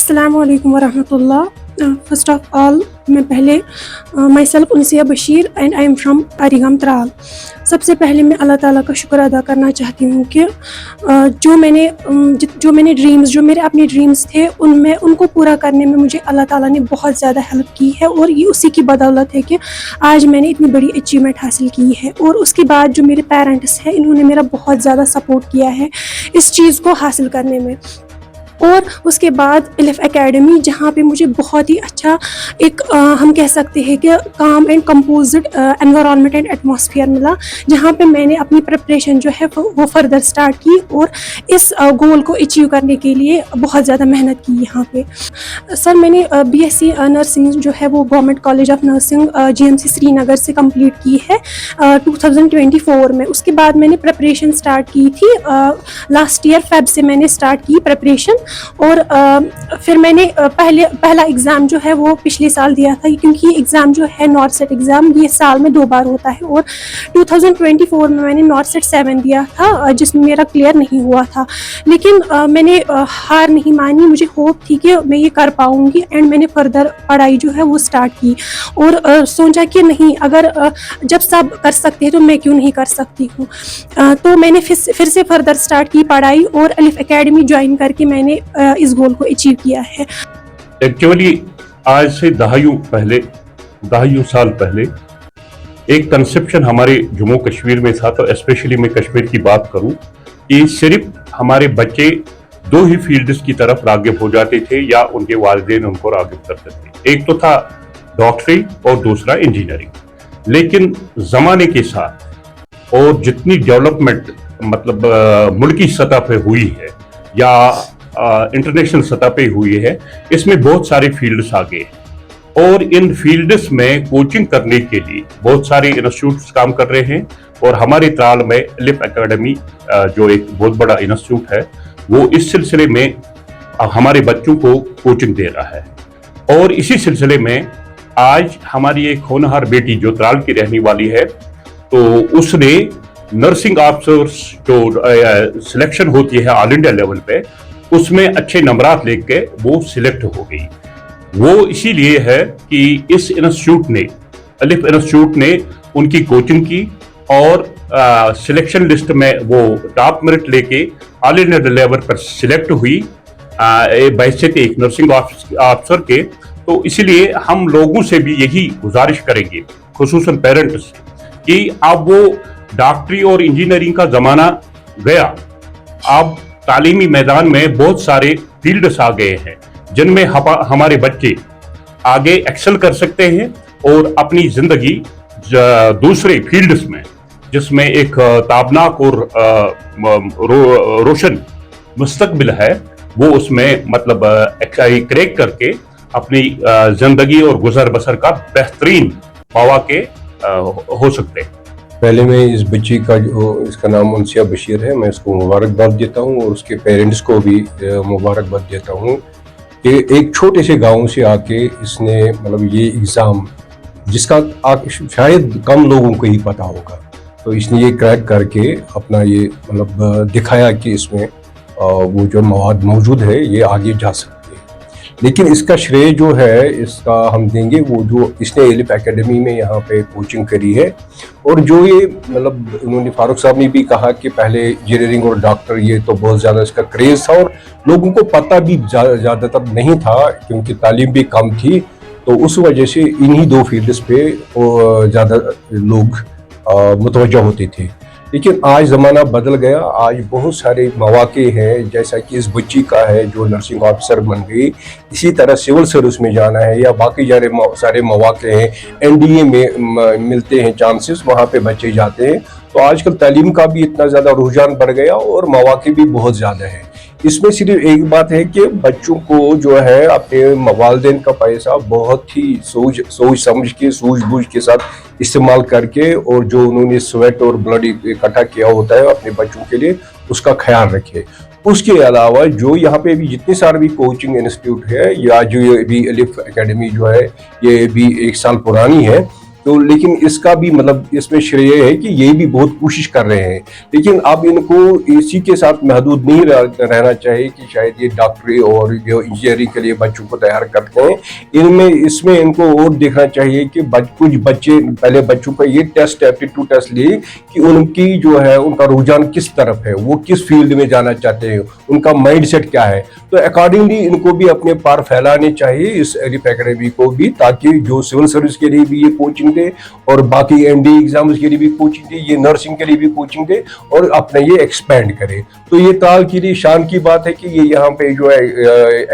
अस्सलामु अलैकुम वरहमतुल्लाह। First of all मैं पहले myself Unsiya Bashir and I am from Arigam Tral. सबसे पहले मैं अल्लाह ताला का शुक्र अदा करना चाहती हूँ कि जो मेरे अपने ड्रीम्स थे उनको पूरा करने में मुझे अल्लाह ताला ने बहुत ज़्यादा हेल्प की है, और ये उसी की बदौलत है कि आज मैंने इतनी बड़ी अचीवमेंट हासिल की है। और उसके बाद जो मेरे पेरेंट्स हैं, इन्होंने मेरा बहुत ज़्यादा सपोर्ट किया है इस चीज़ को हासिल करने में। और उसके बाद एलिफ एकेडमी, जहाँ पे मुझे बहुत ही अच्छा एक हम कह सकते हैं कि काम and composite environment and atmosphere मिला, जहाँ पे मैंने अपनी प्रिपरेशन जो है वो फर्दर स्टार्ट की और इस गोल को अचीव करने के लिए बहुत ज़्यादा मेहनत की यहाँ पे। सर, मैंने बीएससी नर्सिंग जो है वो government college of nursing GMC Srinagar से कंप्लीट की है 2024 में। उसके बाद मैंने प्रिपरेशन स्टार्ट की थी लास्ट ईयर फेब से मैंने स्टार्ट की प्रिपरेशन। और फिर मैंने पहला एग्ज़ाम जो है वो पिछले साल दिया था, क्योंकि ये एग्ज़ाम जो है नॉर्थ सेट एग्ज़ाम ये साल में 2 बार होता है। और 2024 में मैंने नॉर्थ सेट 7 दिया था, जिसमें मेरा क्लियर नहीं हुआ था, लेकिन मैंने हार नहीं मानी। मुझे होप थी कि मैं ये कर पाऊँगी, एंड मैंने फर्दर पढ़ाई जो है वो स्टार्ट की और सोचा कि नहीं, अगर जब सब कर सकते हैं तो मैं क्यों नहीं कर सकती हूँ। तो मैंने फिर से फर्दर स्टार्ट की पढ़ाई और एलिफ एकेडमी ज्वाइन करके मैंने इस गोल को अचीव किया है। एक्चुअली आज से दहाइयों साल पहले एक कंसेप्शन हमारे जम्मू कश्मीर में था, तो स्पेशली मैं कश्मीर की बात करूं कि सिर्फ हमारे बच्चे 2 ही फील्ड्स की तरफ राग़िब हो जाते थे या उनके वालिदैन उनको राग़िब करते थे। एक तो था डॉक्टरी और दूसरा इंजीनियरिंग। लेकिन ज़माने के साथ और जितनी डेवलपमेंट मतलब मुल्की सतह पे हुई है या इंटरनेशनल सतह पे हुई है, इसमें बहुत सारे फील्ड्स आ गए और इन फील्ड्स में कोचिंग करने के लिए बहुत सारे इंस्टीट्यूट्स काम कर रहे हैं। और हमारे त्राल में एलिफ एकेडमी जो एक बहुत बड़ा इंस्टीट्यूट है, वो इस सिलसिले में हमारे बच्चों को कोचिंग दे रहा है। और इसी सिलसिले में आज हमारी एक होनहार बेटी जो त्राल की रहने वाली है, तो उसने नर्सिंग ऑफिसर्स जो सिलेक्शन होती है ऑल इंडिया लेवल पे, उसमें अच्छे नंबरात लेके वो सिलेक्ट हो गई। वो इसीलिए है कि इस इंस्टीट्यूट ने, एलिफ इंस्टीट्यूट ने उनकी कोचिंग की और सिलेक्शन लिस्ट में वो टॉप मेरिट लेके ऑल इंडिया लेवल पर सिलेक्ट हुई बहैसियत एक नर्सिंग ऑफिसर के। तो इसीलिए हम लोगों से भी यही गुजारिश करेंगे, खुसूसन पेरेंट्स से, कि अब वो डॉक्टरी और इंजीनियरिंग का ज़माना गया। अब तालीमी मैदान में बहुत सारे फील्ड्स आ गए हैं जिनमें हमारे बच्चे आगे एक्सेल कर सकते हैं और अपनी ज़िंदगी दूसरे फील्ड्स में, जिसमें एक ताबनाक और रोशन मुस्तकबिल है, वो उसमें मतलब क्रैक करके अपनी ज़िंदगी और गुजर बसर का बेहतरीन मौके हो सकते हैं। पहले मैं इस बच्ची का जो इसका नाम उनसिया बशीर है, मैं इसको मुबारकबाद देता हूँ और उसके पेरेंट्स को भी मुबारकबाद देता हूँ कि एक छोटे से गांव से आके इसने मतलब ये एग्ज़ाम जिसका शायद कम लोगों को ही पता होगा, तो इसने ये क्रैक करके अपना ये मतलब दिखाया कि इसमें वो जो मवाद मौजूद है ये आगे जा सकते हैं। लेकिन इसका श्रेय जो है इसका हम देंगे वो जो इसने एलिफ एकेडमी में यहाँ पे कोचिंग करी है। और जो ये मतलब उन्होंने फारूक साहब ने भी कहा कि पहले इंजीनियरिंग और डॉक्टर ये तो बहुत ज़्यादा इसका क्रेज़ था और लोगों को पता भी ज़्यादातर नहीं था, क्योंकि तालीम भी कम थी, तो उस वजह से इन्हीं 2 फील्ड्स पे ज़्यादा लोग मुतवज्जह होते थे। लेकिन आज ज़माना बदल गया, आज बहुत सारे मौके हैं, जैसा कि इस बच्ची का है जो नर्सिंग ऑफिसर बन गई। इसी तरह सिविल सर्विस में जाना है या बाकी सारे मौके हैं, एनडीए में मिलते हैं चांसेस, वहाँ पे बच्चे जाते हैं। तो आजकल तालीम का भी इतना ज़्यादा रुझान बढ़ गया और मौके भी बहुत ज़्यादा है। इसमें सिर्फ एक बात है कि बच्चों को जो है अपने वालिदैन का पैसा बहुत ही सोच समझ के सूझबूझ के साथ इस्तेमाल करके, और जो उन्होंने स्वेट और ब्लड इकट्ठा किया होता है अपने बच्चों के लिए, उसका ख्याल रखे। उसके अलावा जो यहाँ पे भी जितने सारे भी कोचिंग इंस्टीट्यूट है या जो ये भी एलिफ एकेडमी जो है ये भी 1 साल पुरानी है, तो लेकिन इसका भी मतलब इसमें श्रेय है कि ये भी बहुत कोशिश कर रहे हैं, लेकिन अब इनको इसी के साथ महदूद नहीं रहना चाहिए कि शायद ये डॉक्टरी और जो इंजीनियरिंग के लिए बच्चों को तैयार करते हैं, इसमें इनको और देखना चाहिए कि कुछ बच्चे पहले बच्चों का ये टेस्ट एप्टीट्यूड टेस्ट लिए कि उनकी जो है उनका रुझान किस तरफ है, वो किस फील्ड में जाना चाहते हैं, उनका माइंड सेट क्या है। तो अकॉर्डिंगली इनको भी अपने पार फैलाने चाहिए इस एलिफ एकेडमी को भी, ताकि जो सिविल सर्विस के लिए भी ये कोचिंग दे और बाकी एनडी एग्जाम्स के लिए भी कोचिंग दे, ये नर्सिंग के लिए भी कोचिंग दे और अपना ये एक्सपेंड करे। तो ये ताल के लिए शान की बात है कि ये यहाँ पे जो है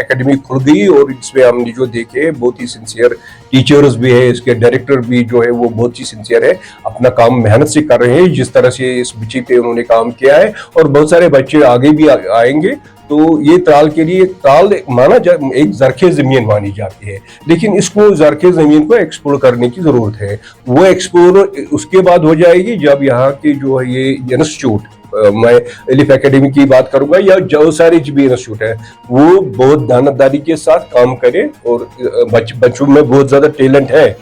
एकेडमी खुल गई और इसमें हमने जो देखे बहुत ही सिंसियर टीचर्स भी है, इसके डायरेक्टर भी जो है वो बहुत ही सिंसियर है, अपना काम मेहनत से कर रहे हैं जिस तरह से इस बच्ची पे उन्होंने काम किया है, और बहुत सारे बच्चे आगे भी आएंगे। तो ये ताल के लिए ताल माना एक जरखे जमीन मानी जाती है, लेकिन इसको जरखे जमीन को एक्सप्लोर करने की जरूरत है। वो एक्सप्लोर उसके बाद हो जाएगी जब यहाँ की जो है ये इंस्टीट्यूट, मैं एलिफ एकेडमी की बात करूंगा या जो सारे भी इंस्टीट्यूट है, वो बहुत दानतदारी के साथ काम करे और बच्चों में बहुत ज्यादा टैलेंट है,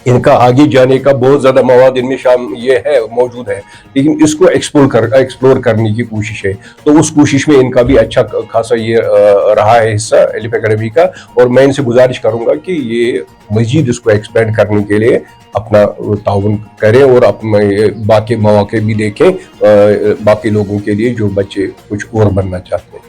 इनका आगे जाने का बहुत ज्यादा मवाद इनमें ये है मौजूद है, लेकिन इसको एक्सप्लोर करने की कोशिश है। तो उस कोशिश में इनका भी अच्छा खासा ये रहा है हिस्सा एलिफ एकेडमी का, और मैं इनसे गुजारिश करूंगा कि ये मजीद इसको एक्सपेंड करने के लिए अपना ताउन करें और अपने बाकी मौके भी देखें बाकी लोगों के लिए जो बच्चे कुछ और बनना चाहते हैं।